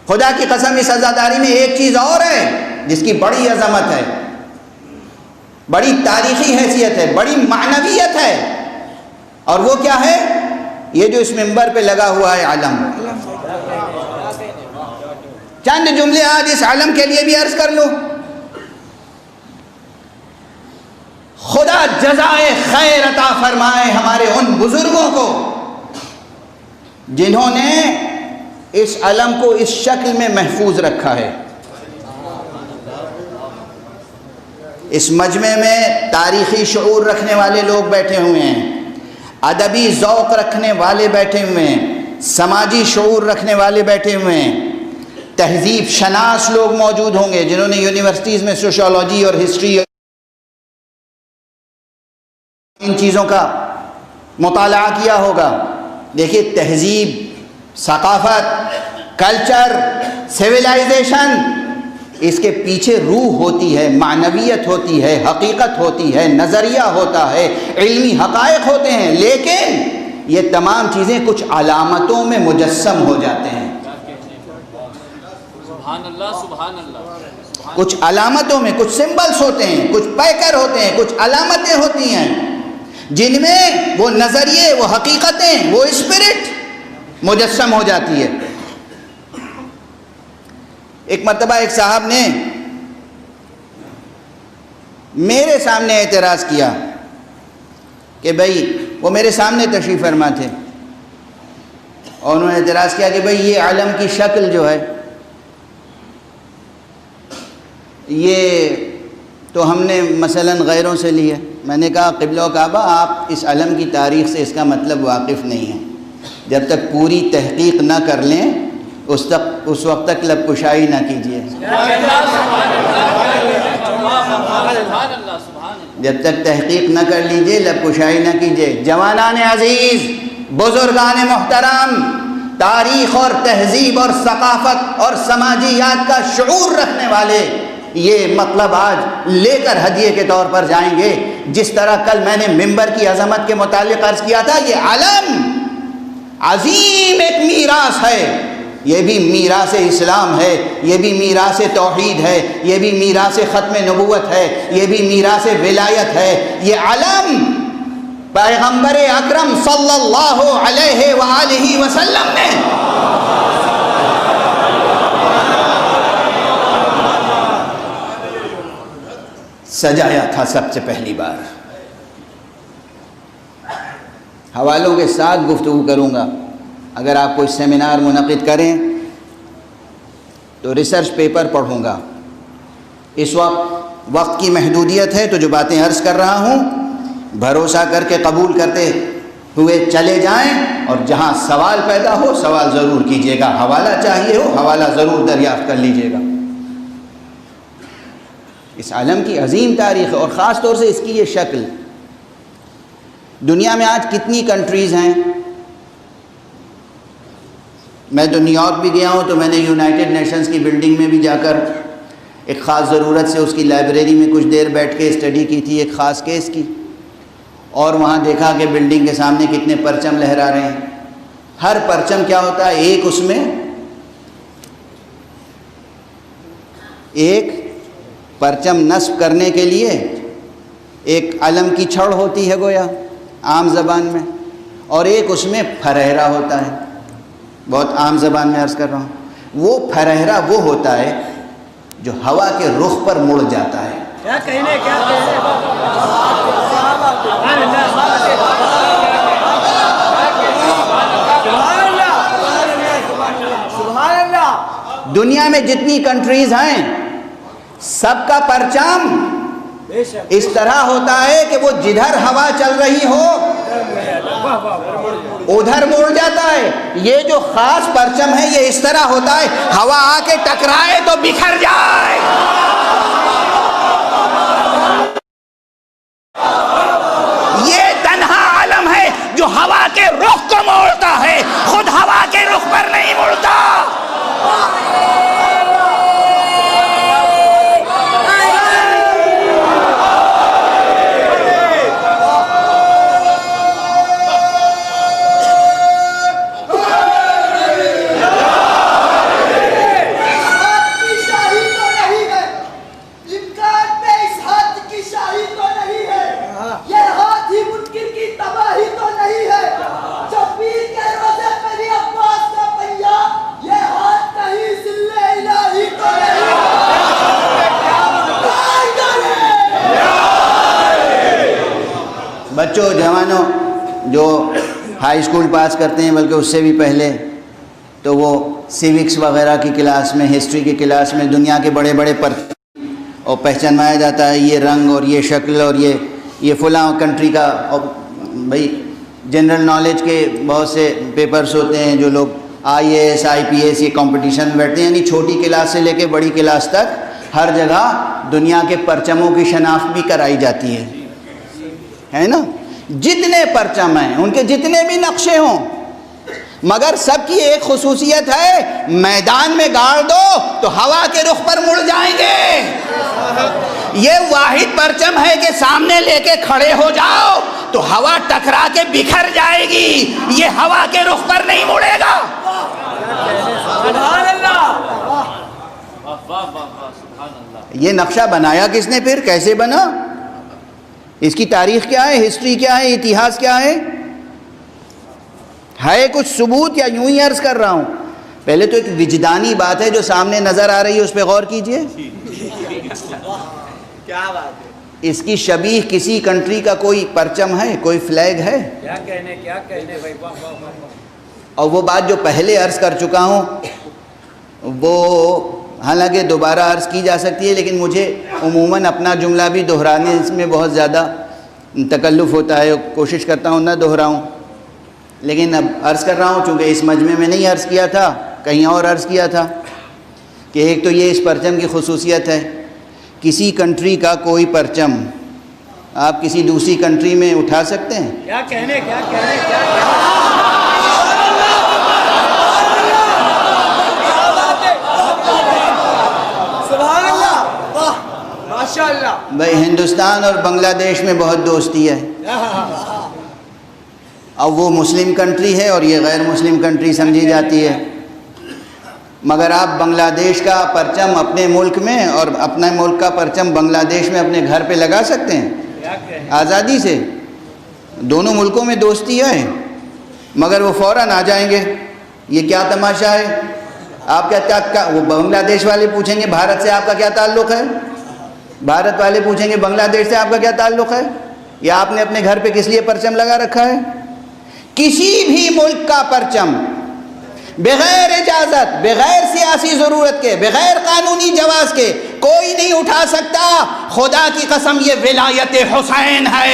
خدا کی قسم اس عزاداری میں ایک چیز اور ہے جس کی بڑی عظمت ہے، بڑی تاریخی حیثیت ہے، بڑی معنویت ہے، اور وہ کیا ہے؟ یہ جو اس منبر پہ لگا ہوا ہے علم۔ چند جملے آج اس علم کے لیے بھی عرض کر لوں۔ خدا جزائے خیر عطا فرمائے ہمارے ان بزرگوں کو جنہوں نے اس علم کو اس شکل میں محفوظ رکھا ہے۔ اس مجمع میں تاریخی شعور رکھنے والے لوگ بیٹھے ہوئے ہیں، ادبی ذوق رکھنے والے بیٹھے ہوئے ہیں، سماجی شعور رکھنے والے بیٹھے ہوئے ہیں، تہذیب شناس لوگ موجود ہوں گے جنہوں نے یونیورسٹیز میں سوشیولوجی اور ہسٹری ان چیزوں کا مطالعہ کیا ہوگا۔ دیکھیے تہذیب، ثقافت، کلچر، سویلائزیشن، اس کے پیچھے روح ہوتی ہے، معنویت ہوتی ہے، حقیقت ہوتی ہے، نظریہ ہوتا ہے، علمی حقائق ہوتے ہیں، لیکن یہ تمام چیزیں کچھ علامتوں میں مجسم ہو جاتے ہیں۔ سبحان اللہ، سبحان اللہ۔ کچھ علامتوں میں کچھ سمبلز ہوتے ہیں، کچھ پیکر ہوتے ہیں، کچھ علامتیں ہوتی ہیں جن میں وہ نظریے، وہ حقیقتیں، وہ اسپرٹ مجسم ہو جاتی ہے۔ ایک مرتبہ ایک صاحب نے میرے سامنے اعتراض کیا کہ بھائی، وہ میرے سامنے تشریف فرما تھے، اور انہوں نے اعتراض کیا کہ بھائی یہ علم کی شکل جو ہے یہ تو ہم نے مثلاً غیروں سے لی ہے۔ میں نے کہا قبلہ و کعبہ، آپ اس علم کی تاریخ سے اس کا مطلب واقف نہیں ہیں۔ جب تک پوری تحقیق نہ کر لیں اس وقت تک لب کشائی نہ کیجیے۔ جب تک تحقیق نہ کر لیجیے لب کشائی نہ کیجیے۔ جوانان عزیز، بزرگان محترم، تاریخ اور تہذیب اور ثقافت اور سماجیات کا شعور رکھنے والے یہ مطلب آج لے کر ہدیے کے طور پر جائیں گے۔ جس طرح کل میں نے منبر کی عظمت کے متعلق عرض کیا تھا، یہ علم عظیم ایک میراث ہے، یہ بھی میراث اسلام ہے، یہ بھی میراث توحید ہے، یہ بھی میراث ختم نبوت ہے، یہ بھی میراث ولایت ہے۔ یہ علم پیغمبر اکرم صلی اللہ علیہ وآلہ وسلم نے سجایا تھا سب سے پہلی بار۔ حوالوں کے ساتھ گفتگو کروں گا۔ اگر آپ کوئی سیمینار منعقد کریں تو ریسرچ پیپر پڑھوں گا۔ اس وقت کی محدودیت ہے تو جو باتیں عرض کر رہا ہوں بھروسہ کر کے قبول کرتے ہوئے چلے جائیں، اور جہاں سوال پیدا ہو سوال ضرور کیجیے گا، حوالہ چاہیے ہو حوالہ ضرور دریافت کر لیجیے گا۔ اس عالم کی عظیم تاریخ ہے، اور خاص طور سے اس کی یہ شکل۔ دنیا میں آج کتنی کنٹریز ہیں؟ میں تو نیو یارک بھی گیا ہوں، تو میں نے یونائٹڈ نیشنز کی بلڈنگ میں بھی جا کر ایک خاص ضرورت سے اس کی لائبریری میں کچھ دیر بیٹھ کے اسٹڈی کی تھی ایک خاص کیس کی، اور وہاں دیکھا کہ بلڈنگ کے سامنے کتنے پرچم لہرا رہے ہیں۔ ہر پرچم کیا ہوتا ہے؟ ایک اس میں ایک پرچم نصب کرنے کے لیے ایک علم کی چھڑ ہوتی ہے گویا عام زبان میں، اور ایک اس میں پھرہرا ہوتا ہے۔ بہت عام زبان میں عرض کر رہا ہوں، وہ پھرہرا وہ ہوتا ہے جو ہوا کے رخ پر مڑ جاتا ہے۔ کیا کہنے دنیا میں جتنی کنٹریز ہیں سب کا پرچم اس طرح ہوتا ہے کہ وہ جدھر ہوا چل رہی ہو ادھر مڑ جاتا ہے۔ یہ جو خاص پرچم ہے یہ اس طرح ہوتا ہے، ہوا آ کے ٹکرائے تو بکھر جائے۔ یہ تنہا علم ہے جو ہوا کے رخ کو موڑتا ہے، خود ہوا کے رخ پر نہیں مڑتا۔ بچوں جوانوں جو ہائی اسکول پاس کرتے ہیں بلکہ اس سے بھی پہلے، تو وہ سیوکس وغیرہ کی کلاس میں، ہسٹری کی کلاس میں دنیا کے بڑے بڑے اور پہچانوایا جاتا ہے یہ رنگ اور یہ شکل اور یہ فلاں کنٹری کا. اور بھائی جنرل نالج کے بہت سے پیپرز ہوتے ہیں، جو لوگ IAS IPS یہ کمپٹیشن میں بیٹھتے ہیں، یعنی چھوٹی کلاس سے لے کے بڑی کلاس تک ہر جگہ دنیا کے پرچموں کی شناخت بھی کرائی جاتی ہے نا. جتنے پرچم ہیں ان کے جتنے بھی نقشے ہوں، مگر سب کی ایک خصوصیت ہے، میدان میں گاڑ دو تو ہوا کے رخ پر مڑ جائیں گے. یہ واحد پرچم ہے کہ سامنے لے کے کھڑے ہو جاؤ تو ہوا ٹکرا کے بکھر جائے گی، یہ ہوا کے رخ پر نہیں مڑے گا. یہ نقشہ بنایا کس نے؟ پھر کیسے بنا؟ اس کی تاریخ کیا ہے، ہسٹری کیا ہے، اتہاس کیا ہے کچھ ثبوت یا یوں ہی عرض کر رہا ہوں؟ پہلے تو ایک وجدانی بات ہے جو سامنے نظر آ رہی ہے، اس پہ غور کیجئے. کیا بات ہے؟ اس کی شبیہ کسی کنٹری کا کوئی پرچم ہے، کوئی فلیگ ہے؟ کیا کہنے بھائی. اور وہ بات جو پہلے عرض کر چکا ہوں وہ حالانکہ دوبارہ عرض کی جا سکتی ہے، لیکن مجھے عموماً اپنا جملہ بھی دہرانے میں بہت زیادہ تکلف ہوتا ہے، کوشش کرتا ہوں نہ دہراؤں. لیکن اب عرض کر رہا ہوں چونکہ اس مجمع میں نہیں عرض کیا تھا، کہیں اور عرض کیا تھا کہ ایک تو یہ اس پرچم کی خصوصیت ہے، کسی کنٹری کا کوئی پرچم آپ کسی دوسری کنٹری میں اٹھا سکتے ہیں؟ کیا کہنے سبحان اللہ، ماشاء اللہ. بھائی ہندوستان اور بنگلہ دیش میں بہت دوستی ہے، اب وہ مسلم کنٹری ہے اور یہ غیر مسلم کنٹری سمجھی جاتی ہے، مگر آپ بنگلہ دیش کا پرچم اپنے ملک میں اور اپنے ملک کا پرچم بنگلہ دیش میں اپنے گھر پہ لگا سکتے ہیں آزادی سے. دونوں ملکوں میں دوستی ہے مگر وہ فوراً آ جائیں گے. یہ کیا تماشا ہے؟ آپ کیا وہ بنگلہ دیش والے پوچھیں گے بھارت سے آپ کا کیا تعلق ہے، بھارت والے پوچھیں گے بنگلہ دیش سے آپ کا کیا تعلق ہے، یا آپ نے اپنے گھر پہ کس لیے پرچم لگا رکھا ہے؟ کسی بھی ملک کا پرچم بغیر اجازت، بغیر سیاسی ضرورت کے، بغیر قانونی جواز کے کوئی نہیں اٹھا سکتا. خدا کی قسم یہ ولایت حسین ہے،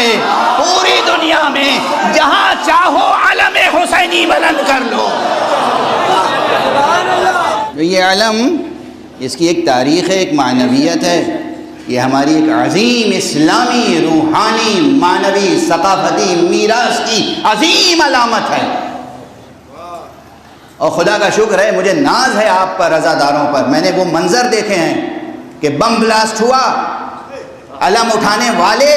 پوری دنیا میں جہاں چاہو علم حسینی بلند کر لو. یہ علم، اس کی ایک تاریخ ہے، ایک معنویت ہے، یہ ہماری ایک عظیم اسلامی روحانی معنوی ثقافتی میراث کی عظیم علامت ہے. اور خدا کا شکر ہے، مجھے ناز ہے آپ پر، عزاداروں پر. میں نے وہ منظر دیکھے ہیں کہ بم بلاسٹ ہوا، علم اٹھانے والے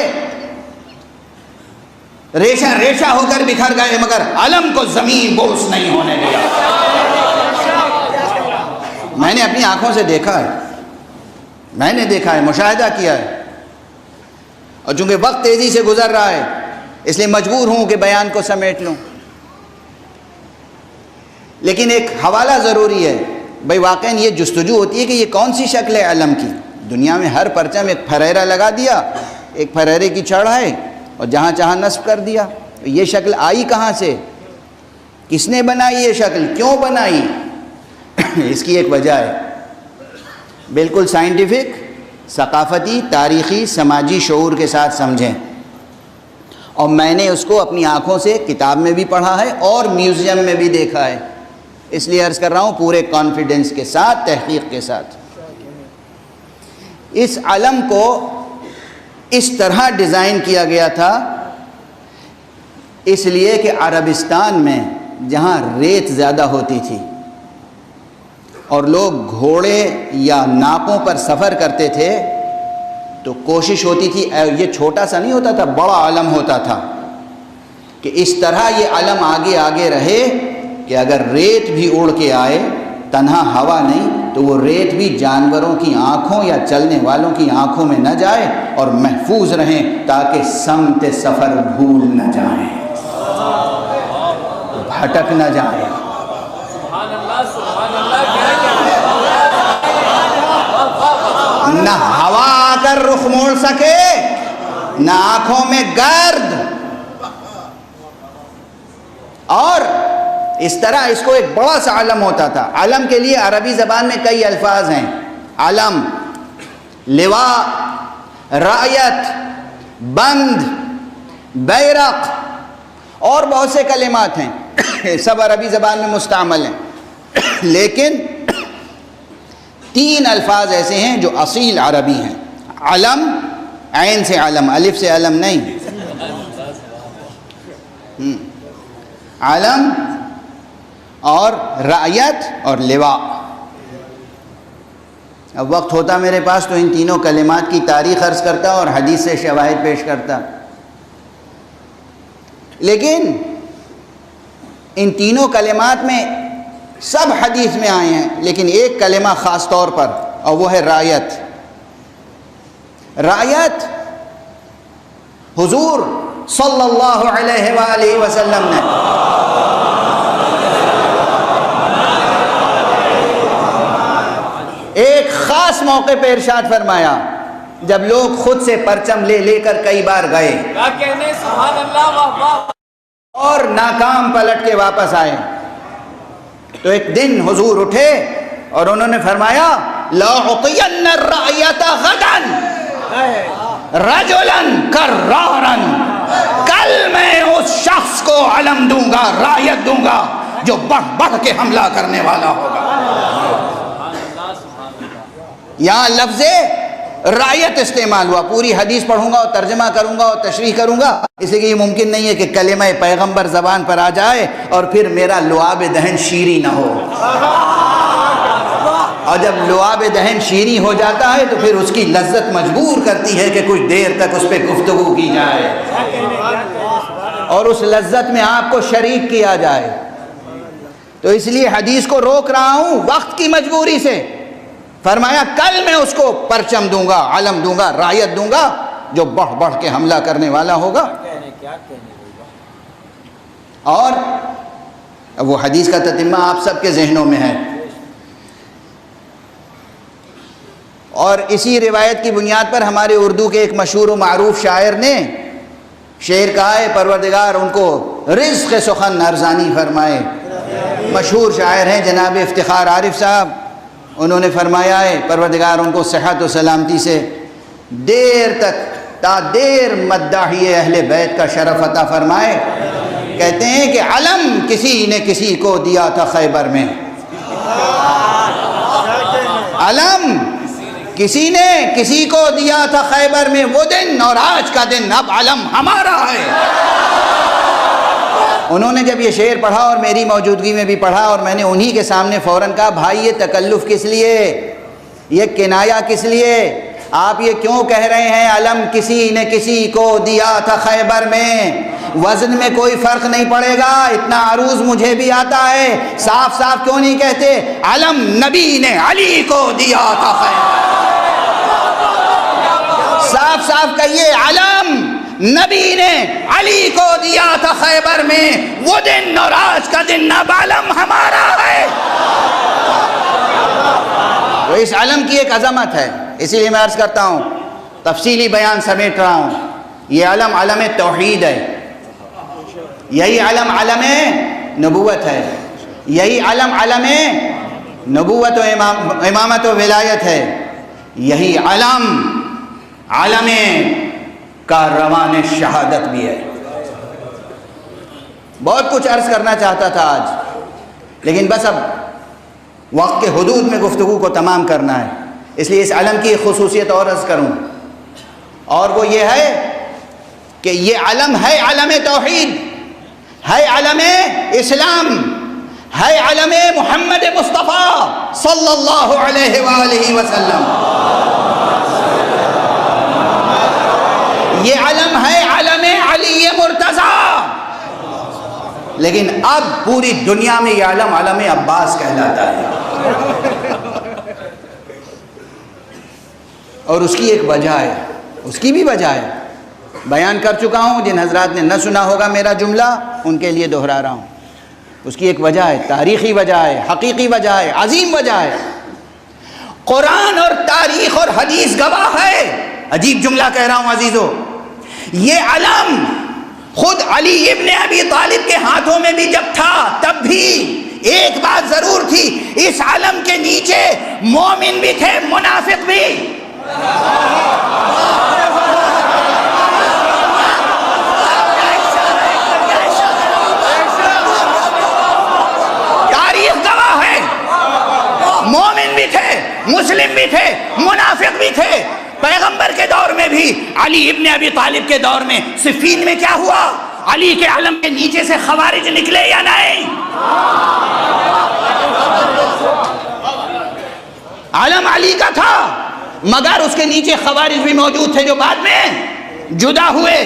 ریشہ ریشہ ہو کر بکھر گئے مگر علم کو زمین بوس نہیں ہونے دیا. میں نے اپنی آنکھوں سے دیکھا ہے، میں نے دیکھا ہے، مشاہدہ کیا ہے. اور چونکہ وقت تیزی سے گزر رہا ہے اس لیے مجبور ہوں کہ بیان کو سمیٹ لوں. لیکن ایک حوالہ ضروری ہے. بھئی واقعاً یہ جستجو ہوتی ہے کہ یہ کون سی شکل ہے علم کی. دنیا میں ہر پرچم ایک پھریرا لگا دیا، ایک پھریرے کی چڑھ ہے اور جہاں چاہاں نصب کر دیا. یہ شکل آئی کہاں سے؟ کس نے بنائی یہ شکل؟ کیوں بنائی؟ اس کی ایک وجہ ہے، بالکل سائنٹیفک، ثقافتی، تاریخی، سماجی شعور کے ساتھ سمجھیں. اور میں نے اس کو اپنی آنکھوں سے کتاب میں بھی پڑھا ہے اور میوزیم میں بھی دیکھا ہے، اس لیے عرض کر رہا ہوں پورے کانفیڈنس کے ساتھ، تحقیق کے ساتھ. اس علم کو اس طرح ڈیزائن کیا گیا تھا اس لیے کہ عربستان میں جہاں ریت زیادہ ہوتی تھی اور لوگ گھوڑے یا ناپوں پر سفر کرتے تھے تو کوشش ہوتی تھی، یہ چھوٹا سا نہیں ہوتا تھا، بڑا علم ہوتا تھا، کہ اس طرح یہ علم آگے آگے رہے کہ اگر ریت بھی اڑ کے آئے، تنہا ہوا نہیں تو وہ ریت بھی جانوروں کی آنکھوں یا چلنے والوں کی آنکھوں میں نہ جائے اور محفوظ رہیں تاکہ سمت سفر بھول نہ جائیں، بھٹک نہ جائیں. نہ ہوا آ کر رخ موڑ سکے، نہ آنکھوں میں گرد اور اس طرح اس کو ایک بڑا سا علم ہوتا تھا. علم کے لیے عربی زبان میں کئی الفاظ ہیں. علم، لواء، رایت، بند، بیرق اور بہت سے کلمات ہیں، سب عربی زبان میں مستعمل ہیں. لیکن 3 الفاظ ایسے ہیں جو اصیل عربی ہیں. علم، عین سے علم، الف سے علم نہیں. علم اور رعیت اور لواء. اب وقت ہوتا میرے پاس تو ان تینوں کلمات کی تاریخ عرض کرتا اور حدیث سے شواہد پیش کرتا، لیکن ان تینوں کلمات میں سب حدیث میں آئے ہیں، لیکن ایک کلمہ خاص طور پر، اور وہ ہے رعیت. رعیت حضور صلی اللہ علیہ وآلہ وسلم نے ایک خاص موقع پہ ارشاد فرمایا جب لوگ خود سے پرچم لے لے کر کئی بار گئے کیا کہنے، سبحان اللہ، واہ واہ. اور ناکام پلٹ کے واپس آئے، تو ایک دن حضور اٹھے اور انہوں نے فرمایا لَأُعْطِيَنَّ الرَّعْيَةَ غَدًا رَجُلًا كَرَّارًا، کل میں اس شخص کو علم دوں گا، رعیت دوں گا جو بڑھ بڑھ کے حملہ کرنے والا ہوگا. یہاں لفظ رعیت استعمال ہوا. پوری حدیث پڑھوں گا اور ترجمہ کروں گا اور تشریح کروں گا، اس لیے یہ ممکن نہیں ہے کہ کلمہ پیغمبر زبان پر آ جائے اور پھر میرا لعاب دہن شیریں نہ ہو. اور جب لعاب دہن شیریں ہو جاتا ہے تو پھر اس کی لذت مجبور کرتی ہے کہ کچھ دیر تک اس پہ گفتگو کی جائے اور اس لذت میں آپ کو شریک کیا جائے. تو اس لیے حدیث کو روک رہا ہوں وقت کی مجبوری سے. فرمایا کل میں اس کو پرچم دوں گا، علم دوں گا، رعیت دوں گا جو بڑھ بڑھ کے حملہ کرنے والا ہوگا. اور وہ حدیث کا تتمہ آپ سب کے ذہنوں میں ہے. اور اسی روایت کی بنیاد پر ہمارے اردو کے ایک مشہور و معروف شاعر نے شعر کہا ہے پروردگار ان کو رزق سخن ارزانی فرمائے. مشہور شاعر ہیں جناب افتخار عارف صاحب. انہوں نے فرمایا ہے پروردگار ان کو صحت و سلامتی سے دیر تک تا دیر مداحی اہل بیت کا شرف عطا فرمائے. کہتے ہیں کہ علم کسی نے کسی کو دیا تھا خیبر میں، علم کسی نے کسی کو دیا تھا خیبر میں، وہ دن اور آج کا دن اب علم ہمارا ہے. انہوں نے جب یہ شعر پڑھا اور میری موجودگی میں بھی پڑھا اور میں نے انہی کے سامنے فوراً کہا بھائی یہ تکلف کس لیے، یہ کنایا کس لیے، آپ یہ کیوں کہہ رہے ہیں علم کسی نے کسی کو دیا تھا خیبر میں؟ وزن میں کوئی فرق نہیں پڑے گا، اتنا عروض مجھے بھی آتا ہے. صاف صاف کیوں نہیں کہتے علم نبی نے علی کو دیا تھا خیبر؟ صاف صاف کہیے علم نبی نے علی کو دیا تھا خیبر میں، وہ دن اور آج کا دن اب علم ہمارا ہے. تو اس علم کی ایک عظمت ہے، اسی لیے میں عرض کرتا ہوں، تفصیلی بیان سمیٹ رہا ہوں. یہ علم علم توحید ہے، یہی علم علم نبوت ہے، یہی علم علم نبوت و امامت و ولایت ہے، یہی علم علم کاروان شہادت بھی ہے. بہت کچھ عرض کرنا چاہتا تھا آج، لیکن بس اب وقت کے حدود میں گفتگو کو تمام کرنا ہے، اس لیے اس علم کی ایک خصوصیت اور عرض کروں، اور وہ یہ ہے کہ یہ علم ہے علم توحید، ہے علم اسلام، ہے علم محمد مصطفیٰ صلی اللہ علیہ وآلہ وسلم. یہ علم ہے علم علی مرتضیٰ، لیکن اب پوری دنیا میں یہ علم علم عباس کہلاتا ہے. اور اس کی ایک وجہ ہے، اس کی بھی وجہ ہے، بیان کر چکا ہوں. جن حضرات نے نہ سنا ہوگا میرا جملہ ان کے لیے دہرا رہا ہوں. اس کی ایک وجہ ہے، تاریخی وجہ ہے، حقیقی وجہ ہے، عظیم وجہ ہے. قرآن اور تاریخ اور حدیث گواہ ہے. عجیب جملہ کہہ رہا ہوں عزیزو، یہ علم خود علی ابن ابی طالب کے ہاتھوں میں بھی جب تھا تب بھی ایک بات ضرور تھی، اس علم کے نیچے مومن بھی تھے، منافق بھی۔ تاریخ گواہ ہے، مومن بھی تھے، مسلم بھی تھے، منافق بھی تھے۔ پیغمبر کے دور میں بھی، علی ابن ابی طالب کے دور میں صفین میں کیا ہوا؟ علی کے علم کے نیچے سے خوارج نکلے یا نہیں؟ علم علی کا تھا مگر اس کے نیچے خوارج بھی موجود تھے جو بعد میں جدا ہوئے۔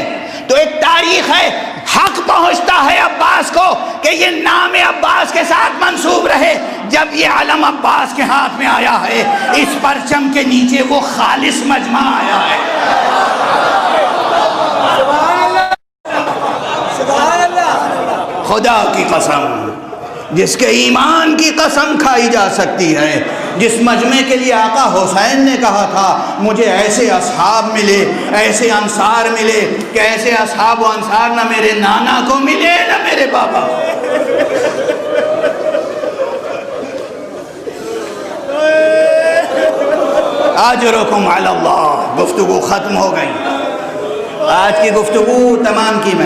تو ایک تاریخ ہے، حق پہنچتا ہے عباس کو کہ یہ نام عباس کے ساتھ منسوب رہے۔ جب یہ علم عباس کے ہاتھ میں آیا ہے، اس پرچم کے نیچے وہ خالص مجمع آیا ہے۔ خدا کی قسم، جس کے ایمان کی قسم کھائی جا سکتی ہے، جس مجمع کے لیے آقا حسین نے کہا تھا مجھے ایسے اصحاب ملے، ایسے انصار ملے کہ ایسے اصحاب و انصار نہ میرے نانا کو ملے نہ میرے بابا کو۔ اجرکم علی اللہ۔ گفتگو ختم ہو گئی، آج کی گفتگو تمام کی میں